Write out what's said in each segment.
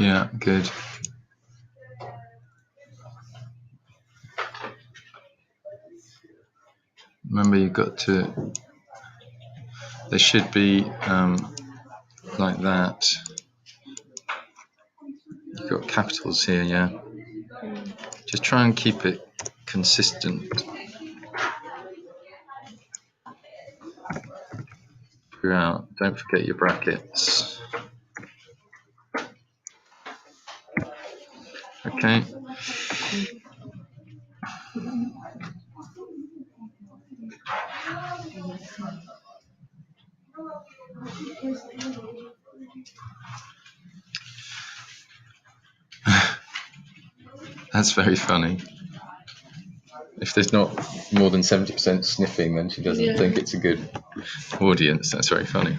Yeah, good. Remember, you've got to. There should be like that. You've got capitals here, yeah. Just try and keep it consistent throughout. Don't forget your brackets. Okay. That's very funny. If there's not more than 70% sniffing, then she doesn't think it's a good audience. That's very funny.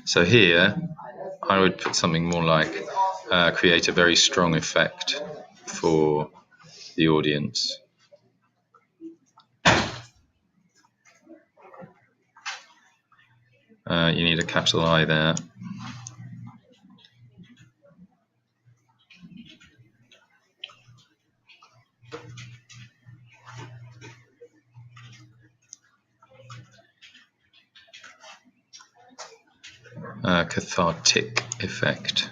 So here, I would put something more like create a very strong effect for the audience. You need a capital I there. Cathartic effect.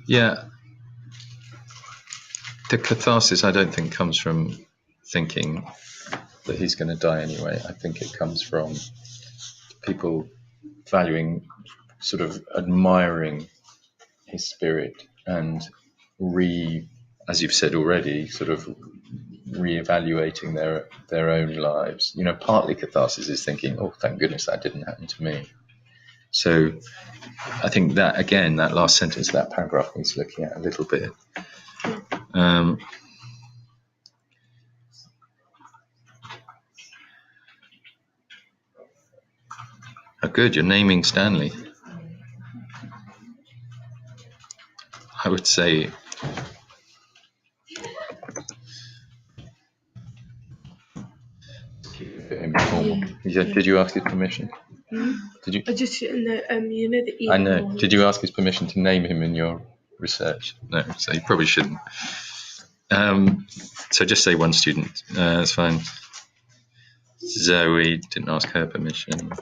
Yeah. The catharsis, I don't think, comes from thinking that he's going to die anyway. I think it comes from people valuing, sort of admiring his spirit and as you've said already, sort of re-evaluating their own lives. You know, partly catharsis is thinking, oh, thank goodness that didn't happen to me. So I think that, again, that last sentence of that paragraph needs looking at a little bit. Oh, good, you're naming Stanley. I would say keep it a bit informal. Did you ask his permission? Did you? I just you know the email. I know. Did you ask his permission to name him in your research? No, so you probably shouldn't. So just say one student. That's fine. Zoe didn't ask her permission.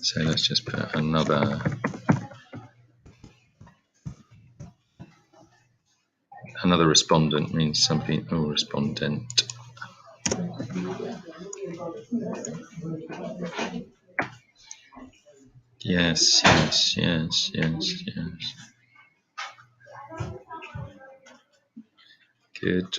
So let's just put another respondent means something, or respondent. Yes. Good.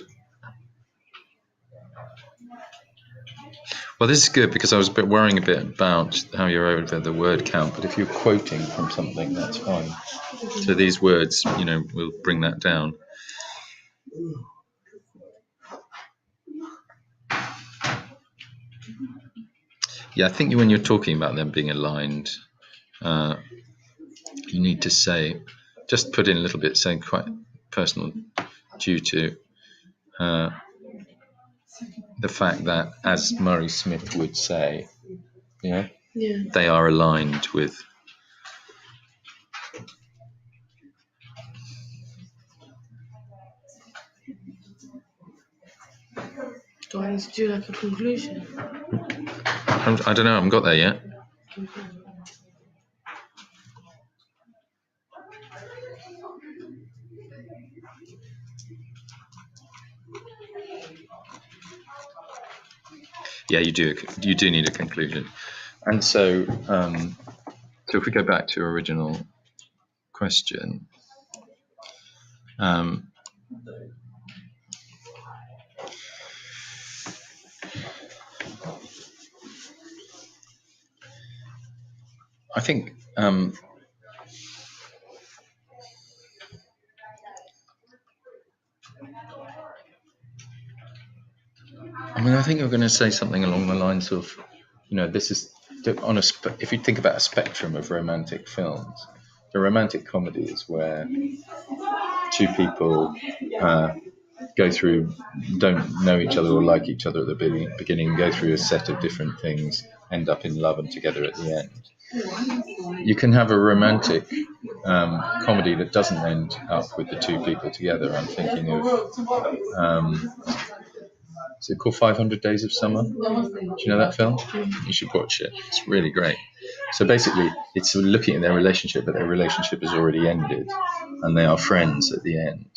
Well, this is good because I was worrying a bit about how you're over the word count, but if you're quoting from something, that's fine. So these words, will bring that down. Yeah, I think when you're talking about them being aligned, you need to say, just put in a little bit, saying quite personal, due to the fact that, as Murray Smith would say, they are aligned with. Do I need to do like a conclusion? I don't know, I haven't got there yet. Yeah, you do. You do need a conclusion. And so, so if we go back to your original question, I think I think you're going to say something along the lines of, this is if you think about a spectrum of romantic films, the romantic comedy is where two people don't know each other or like each other at the beginning, go through a set of different things, end up in love and together at the end. You can have a romantic comedy that doesn't end up with the two people together. I'm thinking of, is it called 500 Days of Summer? Do you know that film? You should watch it. It's really great. So basically, it's looking at their relationship, but their relationship has already ended, and they are friends at the end.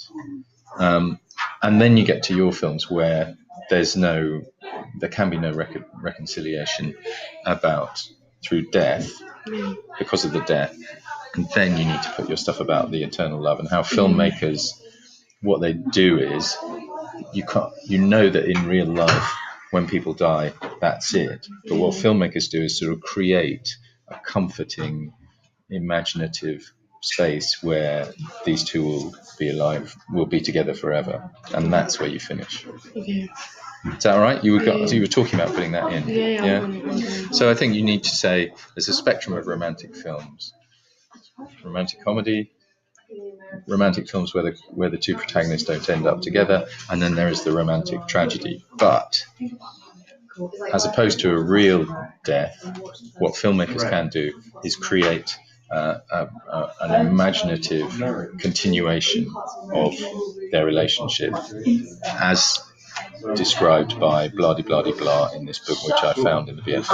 And then you get to your films where there can be no reconciliation through death, because of the death, and then you need to put your stuff about the eternal love and how filmmakers, what they do is, you know that in real life when people die, that's it. But what filmmakers do is sort of create a comforting, imaginative space where these two will be together forever, and that's where you finish. Okay. Is that all right? You were talking about putting that in. Yeah. So I think you need to say there's a spectrum of romantic films: romantic comedy, romantic films where the two protagonists don't end up together, and then there is the romantic tragedy. But as opposed to a real death, what filmmakers can do is create an imaginative continuation of their relationship, as described by blah de blah de blah in this book, which I found in the VFX.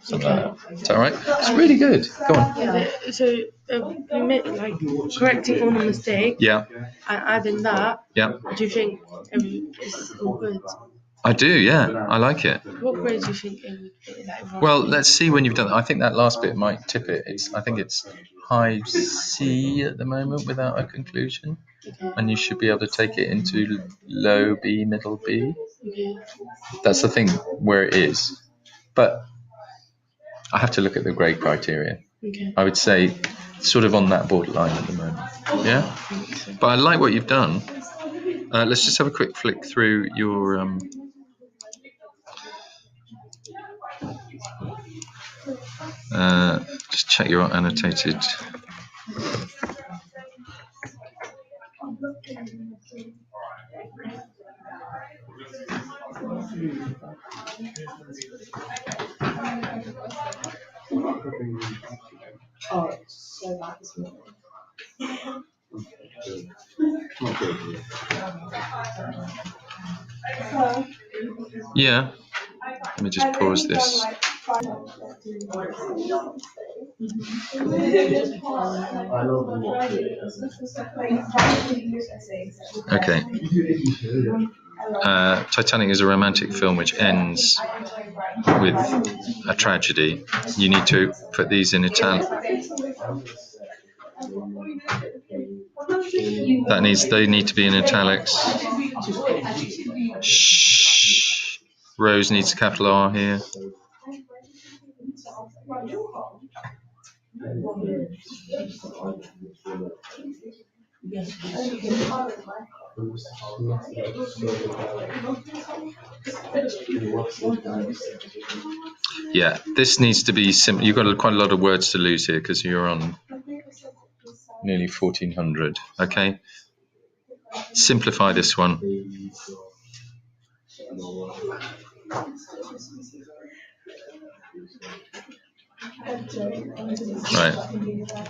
Something like that. Is that right? It's really good. Go on. So you make correcting all the mistakes. Yeah. And adding that. Yeah. Do you think it's all good? I do, yeah. I like it. What grade do you think? Well, let's see when you've done it. I think that last bit might tip it. I think it's high C at the moment without a conclusion. Okay. And you should be able to take it into low B, middle B. Okay. That's the thing where it is. But I have to look at the grade criteria. Okay. I would say sort of on that borderline at the moment. Yeah? But I like what you've done. Let's just have a quick flick through your... just check your annotated. Oh, so that is me. Yeah. Let me just pause this. Okay. Titanic is a romantic film which ends with a tragedy. You need to put these in italic. They need to be in italics. Shh. Rose needs a capital R here. Yeah, this needs to be simple. You've got quite a lot of words to lose here because you're on nearly 1400. Okay, simplify this one. Right.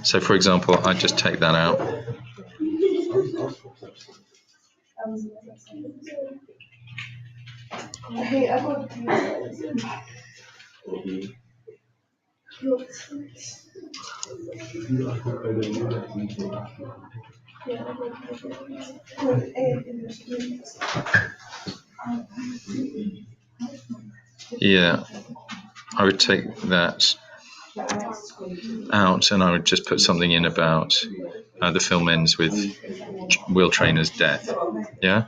So, for example, I just take that out. Yeah, I would take that out and I would just put something in about the film ends with Will Trainor's death. Yeah.